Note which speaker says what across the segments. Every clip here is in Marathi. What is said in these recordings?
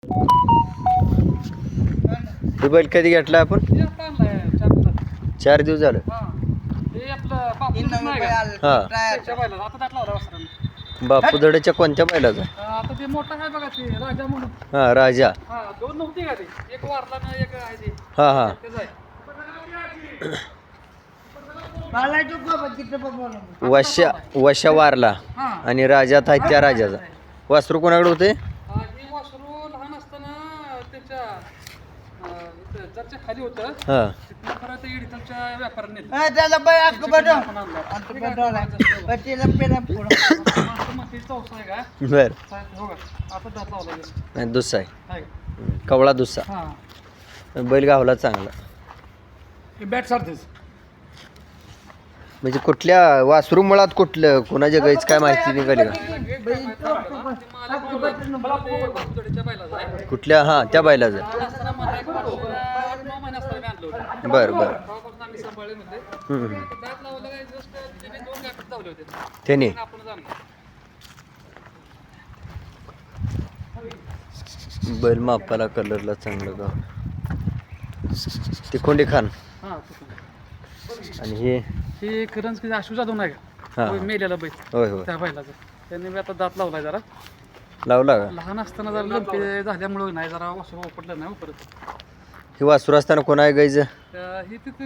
Speaker 1: हे बैल कधी घेतला आपण? 4 दिवस झालं. बापू दड्याच्या कोणत्या बैलाचा?
Speaker 2: आता ते मोठा आहे बघा ते राजा म्हणून.
Speaker 1: हा राजा.
Speaker 2: हा दोन नव्हती का ते, एक वारला ना एक आहे ते.
Speaker 1: हा हा
Speaker 2: तेच आहे.
Speaker 1: वशा वारला
Speaker 2: हा.
Speaker 1: आणि राजात आहे त्या राजाचा. वासरू कोणाकडे होते?
Speaker 2: ही वासरू लहान असताना त्याच्या जरच्या खाली होतं.
Speaker 1: हा
Speaker 2: तिथनं परत इडतलच्या व्यापाऱ्याने नेलं.
Speaker 3: त्याला बाय अक्क बडो
Speaker 2: आपण आणलं.
Speaker 3: अंत बडोला बटीला पेला पुढं
Speaker 2: मागचं मग ते चौसा आहे का?
Speaker 1: बर.
Speaker 2: हो का? आता दात लावला गेला.
Speaker 1: नाही दुस्सा आहे.
Speaker 2: आहे का?
Speaker 1: कवळा दुस्सा.
Speaker 2: हा.
Speaker 1: बैल गावला चांगला.
Speaker 2: हे बॅट सारखेच.
Speaker 1: म्हणजे कुठल्या वासरू मुळात कुठलं कोणाच्या गाईच काय माहिती निघाली का? कुठल्या हा त्या बैलाचं. बर बर. त्याने बैल मापाला कलरला चांगलं गाव. ते कोंडी खान आणि
Speaker 2: हे करंज की आशू जाधव नाही
Speaker 1: हा.
Speaker 2: का? मेलेला बैल
Speaker 1: होय होय
Speaker 2: त्या बैलाचं. त्यांनी बी आता दात लावलाय जरा.
Speaker 1: लावला का?
Speaker 2: लहान असताना जरा लंपी झाल्यामुळं नाही जरा वासरू वापरलं नाही परत.
Speaker 1: हे वासरू असताना कोणा आहे गाईचं?
Speaker 2: ही तिथे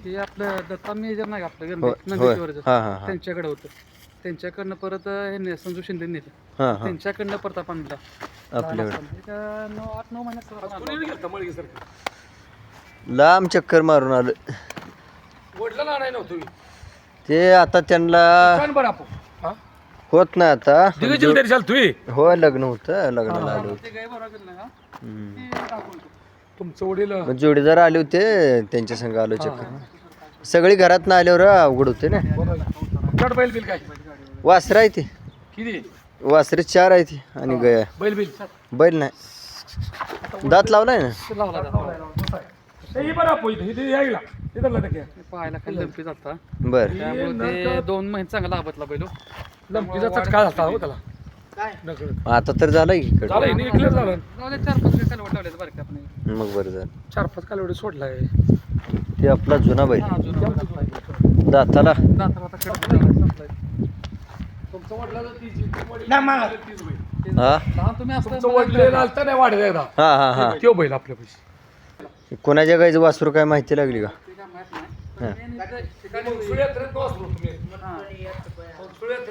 Speaker 2: हे आपलं दत्ता मेजर नाही का आपलं
Speaker 1: होय.
Speaker 2: गणपतीवरचं.
Speaker 1: हा हा हा
Speaker 2: त्यांच्याकडे होतं. त्यांच्याकडनं परत हे संजू शिंदे नेलं.
Speaker 1: हा हा
Speaker 2: त्यांच्याकडनं परत आपण आणला.
Speaker 1: आपल्याकडे
Speaker 2: 8-9 महिन्यात
Speaker 1: लांब चक्कर मारून आलं.
Speaker 2: वडला लहान आहे नव्हतं.
Speaker 1: ते आता त्यांना होत नाही आता. हो लग्न होतं, लग्नाला आले होते.
Speaker 2: तुमचं वडील
Speaker 1: मग जोडीदार आले होते त्यांच्या संग आलो चक्कर. सगळी घरात ना आल्यावर अवघड होते ना.
Speaker 2: बैल बिल काय
Speaker 1: वासर आहे ते.
Speaker 2: किती
Speaker 1: वासरे 4 आहे ती आणि गया
Speaker 2: बैल बिल
Speaker 1: बैल नाही. दात लावलाय ना.
Speaker 2: पाहायला खाली लंपी जाता.
Speaker 1: बर
Speaker 2: त्यामुळे ते 2 महिने चांगला लाभतला बैल.
Speaker 4: लंपीचा चटका झाला हो त्याला.
Speaker 1: आता तर झालं की इकडं.
Speaker 4: झालं इकडे क्लिअर झालं.
Speaker 2: लावले 4-5 कालवड लावले बरं का आपण.
Speaker 1: मग बरं झालं.
Speaker 4: 4-5 कालवडी सोडलाय.
Speaker 1: ते आपला जुना बैल
Speaker 2: हा जुना बैल.
Speaker 1: दाताला.
Speaker 2: दाताला आता कडक संपलाय.
Speaker 4: तुमचं वडिलाचं
Speaker 1: हा
Speaker 2: लहान तुम्ही असता
Speaker 4: तुमचं वडील आलता नाही वाढत एकदा.
Speaker 1: हा हा हा
Speaker 4: त्यो बैल आपल्या पैसे.
Speaker 1: कोणाच्या गाईचं वासरू काय माहिती लागली का?
Speaker 2: ते काय माहित नाही.
Speaker 1: हा.
Speaker 2: ठिकाणी
Speaker 4: सुळ्यात तुम्ही
Speaker 2: हा.
Speaker 4: सुळ्यात